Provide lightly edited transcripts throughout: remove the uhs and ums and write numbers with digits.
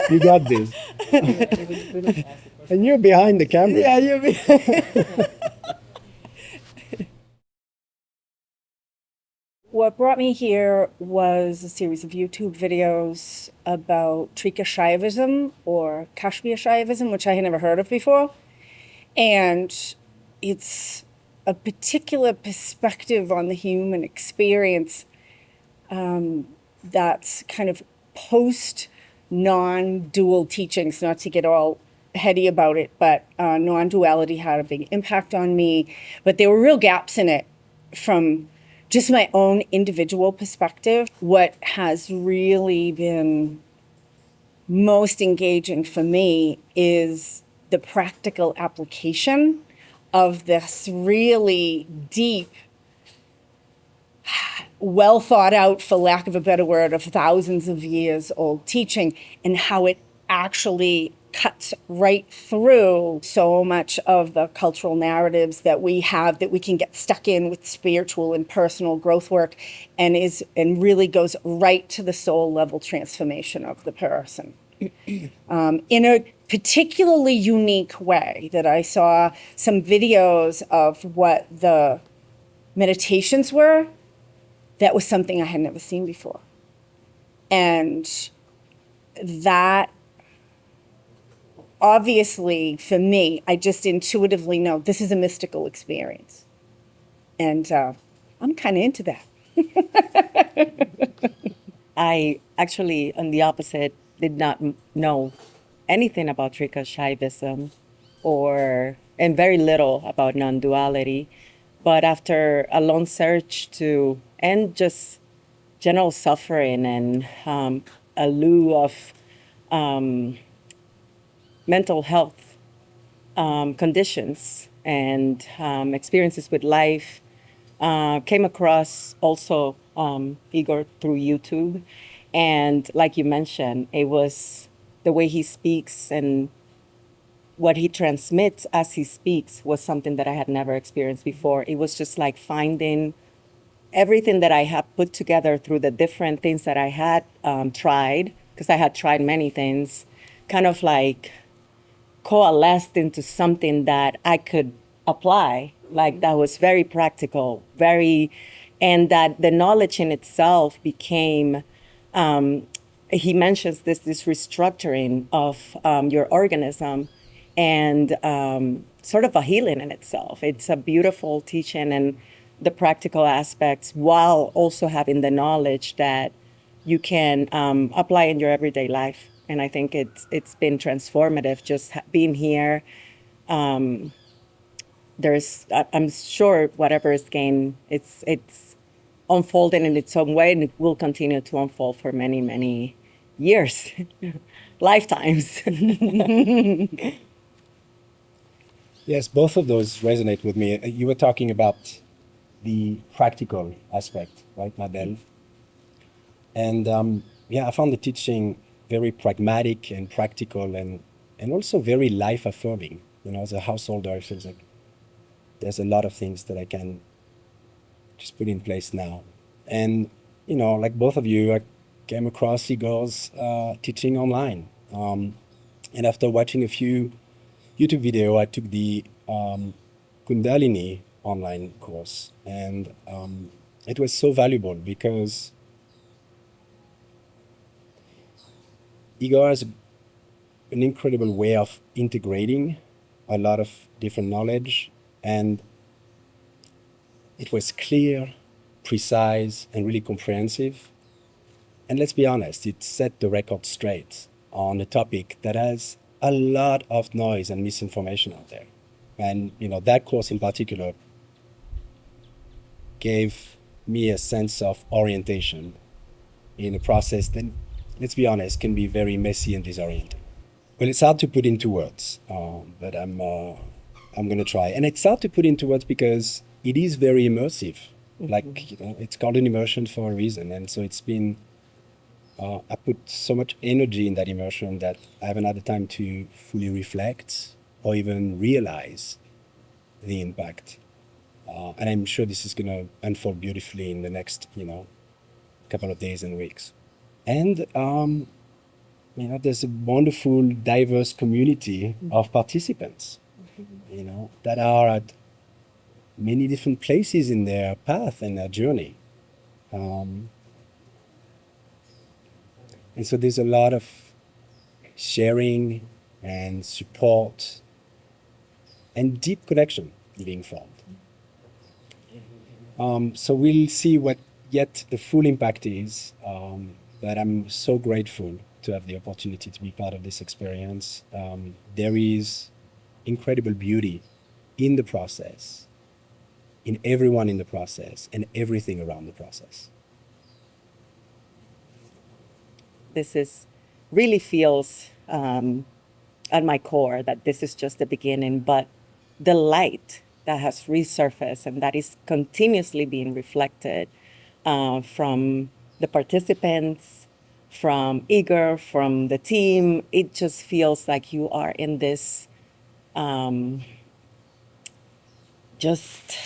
You got this. And you're behind the camera. Yeah, you. What brought me here was a series of YouTube videos about Trika Shaivism or Kashmir Shaivism, which I had never heard of before. And it's a particular perspective on the human experience that's kind of post non-dual teachings, not to get all heady about it, but non-duality had a big impact on me. But there were real gaps in it from just my own individual perspective. What has really been most engaging for me is the practical application of this really deep, well thought out, for lack of a better word, of thousands of years old teaching, and how it actually cuts right through so much of the cultural narratives that we have, that we can get stuck in with spiritual and personal growth work, and really goes right to the soul level transformation of the person. In a particularly unique way, that I saw some videos of what the meditations were. That was something I had never seen before. And that, obviously, for me, I just intuitively know this is a mystical experience. And I'm kind of into that. I actually, on the opposite, did not know anything about Trika Shaivism and very little about non-duality. But after a long search to end just general suffering and a lieu of mental health conditions and experiences with life, came across also Igor through YouTube. And like you mentioned, it was the way he speaks and what he transmits as he speaks was something that I had never experienced before. It was just like finding everything that I had put together through the different things that I had tried, because I had tried many things, kind of like coalesced into something that I could apply, like that was very practical, and that the knowledge in itself became, he mentions this restructuring of your organism and sort of a healing in itself. It's a beautiful teaching and the practical aspects while also having the knowledge that you can apply in your everyday life. And I think it's been transformative just being here. I'm sure whatever is gained, it's unfolding in its own way, and it will continue to unfold for many, many years, lifetimes. Yes, both of those resonate with me. You were talking about the practical aspect, right, Mabel? And yeah, I found the teaching very pragmatic and practical and also very life affirming. You know, as a householder, it feels like there's a lot of things that I can just put in place now. And, you know, like both of you, I came across Igor's teaching online. And after watching a few YouTube video, I took the Kundalini online course. And it was so valuable because Igor has an incredible way of integrating a lot of different knowledge, and it was clear, precise, and really comprehensive. And let's be honest, it set the record straight on a topic that has a lot of noise and misinformation out there. And you know, that course in particular gave me a sense of orientation in a process that, let's be honest, can be very messy and disorienting. Well, it's hard to put into words, but I'm going to try. And it's hard to put into words because it is very immersive. Like, you know, it's called an immersion for a reason. And so it's been, I put so much energy in that immersion that I haven't had the time to fully reflect or even realize the impact. And I'm sure this is going to unfold beautifully in the next, you know, couple of days and weeks. And there's a wonderful, diverse community of participants, that are at many different places in their path and their journey. And so there's a lot of sharing and support and deep connection being formed. So we'll see what yet the full impact is, but I'm so grateful to have the opportunity to be part of this experience. There is incredible beauty in the process, in everyone in the process, and everything around the process. This really feels at my core that this is just the beginning, but the light that has resurfaced and that is continuously being reflected from the participants, from Igor, from the team, it just feels like you are in this just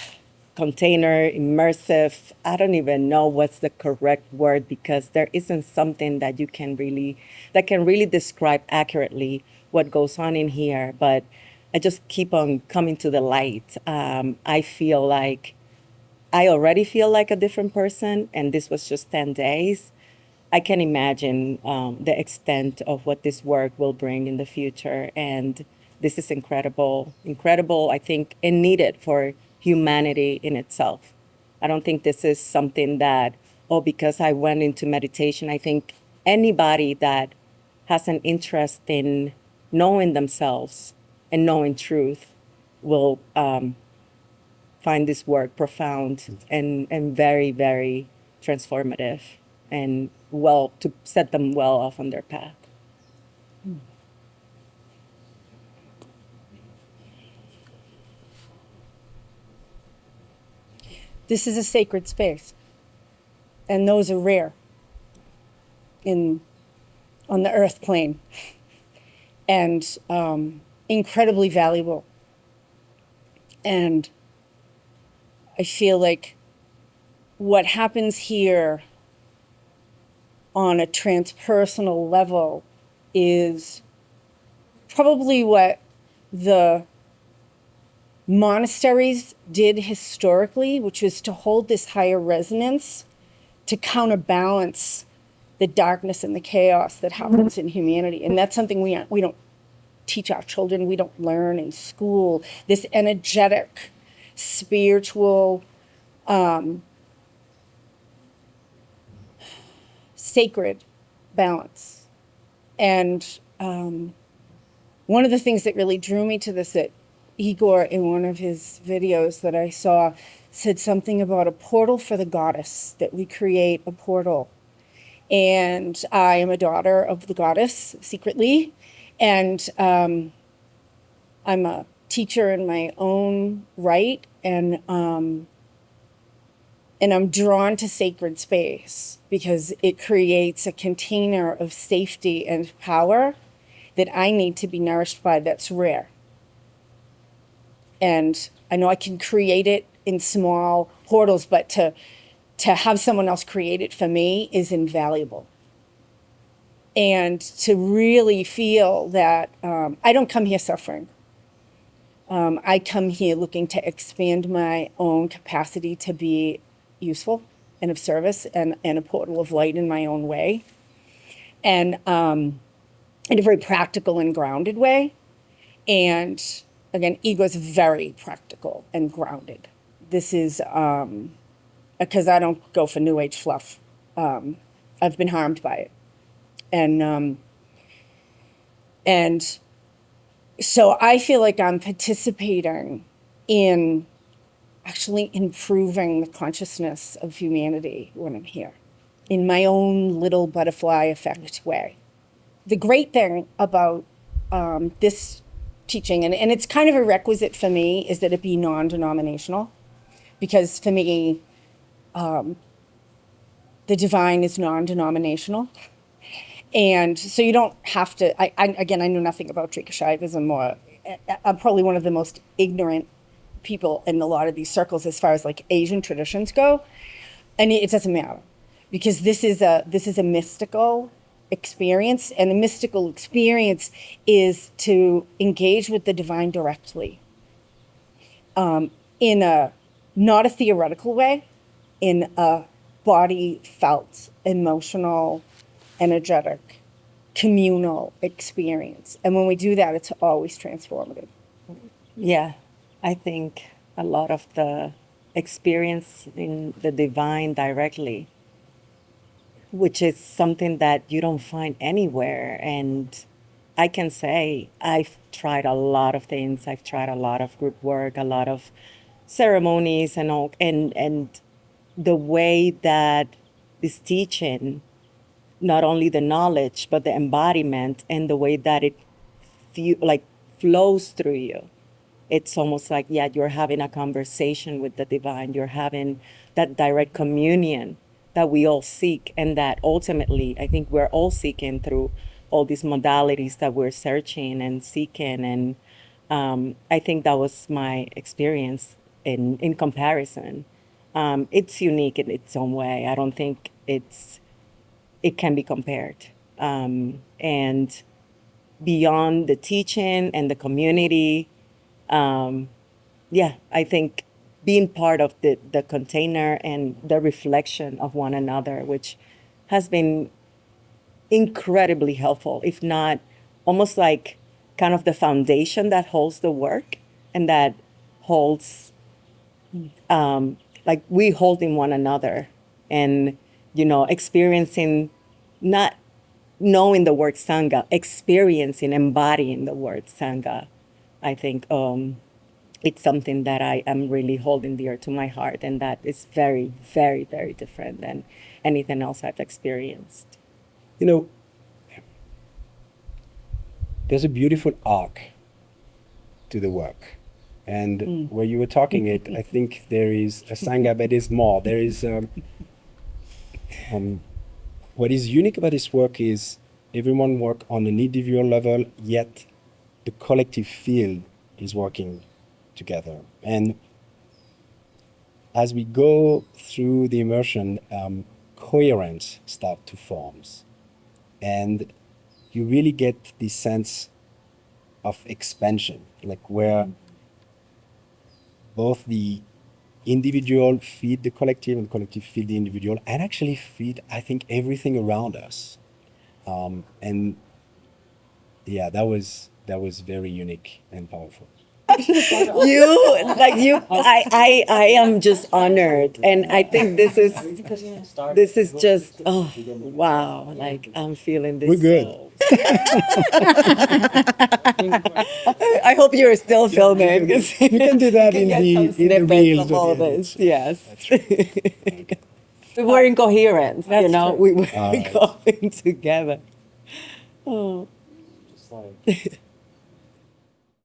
container, immersive. I don't even know what's the correct word, because there isn't something that can really describe accurately what goes on in here. But I just keep on coming to the light. I already feel like a different person, and this was just 10 days. I can imagine the extent of what this work will bring in the future. And this is incredible, I think, and needed for humanity in itself. I don't think this is something that, because I went into meditation. I think anybody that has an interest in knowing themselves and knowing truth will find this work profound and very, very transformative, and to set them well off on their path. This is a sacred space, and those are rare on the earth plane, and incredibly valuable. And I feel like what happens here on a transpersonal level is probably what the monasteries did historically, which was to hold this higher resonance to counterbalance the darkness and the chaos that happens in humanity. And that's something we don't teach our children, we don't learn in school. This energetic, spiritual, sacred balance. And one of the things that really drew me to this, that Igor, in one of his videos that I saw, said something about a portal for the goddess, that we create a portal. And I am a daughter of the goddess, secretly. And I'm a teacher in my own right. And I'm drawn to sacred space because it creates a container of safety and power that I need to be nourished by, that's rare. And I know I can create it in small portals, but to have someone else create it for me is invaluable. And to really feel that I don't come here suffering. I come here looking to expand my own capacity to be useful and of service, and a portal of light in my own way. And in a very practical and grounded way. And again, Igor's very practical and grounded. This is, because I don't go for new age fluff. I've been harmed by it. And so I feel like I'm participating in actually improving the consciousness of humanity when I'm here, in my own little butterfly effect way. The great thing about this teaching, and it's kind of a requisite for me, is that it be non-denominational, because for me, the divine is non-denominational. And so you don't have to, I know nothing about Shaivism, or I'm probably one of the most ignorant people in a lot of these circles as far as like Asian traditions go. And it doesn't matter. because this is a mystical experience, and the mystical experience is to engage with the divine directly, in a not a theoretical way, in a body felt, emotional, energetic, communal experience. And when we do that, it's always transformative. Yeah, I think a lot of the experience in the divine directly, which is something that you don't find anywhere. And I can say I've tried a lot of things. I've tried a lot of group work, a lot of ceremonies and all, and the way that this teaching, not only the knowledge, but the embodiment and the way that it like flows through you. It's almost like, yeah, you're having a conversation with the divine. You're having that direct communion that we all seek, and that ultimately I think we're all seeking through all these modalities that we're searching and seeking. And I think that was my experience in comparison. It's unique in its own way. I don't think it can be compared. And beyond the teaching and the community, yeah, I think being part of the container and the reflection of one another, which has been incredibly helpful, if not almost like kind of the foundation that holds the work and that holds, like we hold in one another, and, experiencing, not knowing the word Sangha, experiencing, embodying the word Sangha. I think it's something that I am really holding dear to my heart, and that is very, very, very different than anything else I've experienced. You know, there's a beautiful arc to the work. And where you were talking it, I think there is a Sangha, but there's more. There is, what is unique about this work is everyone work on an individual level, yet the collective field is working together. And as we go through the immersion, coherence start to form. And you really get this sense of expansion, like where both the individual feed the collective and the collective feed the individual, and actually feed, I think, everything around us. And yeah, that was very unique and powerful. I am just honored, and I think this is just, oh wow, like I'm feeling this. We're good. I hope you're still filming, because You can do that can in get the some in the snippets reels of all of the this. edits. Yes. That's right. We were in coherence, That's true. we were All right. going together. Oh. Just like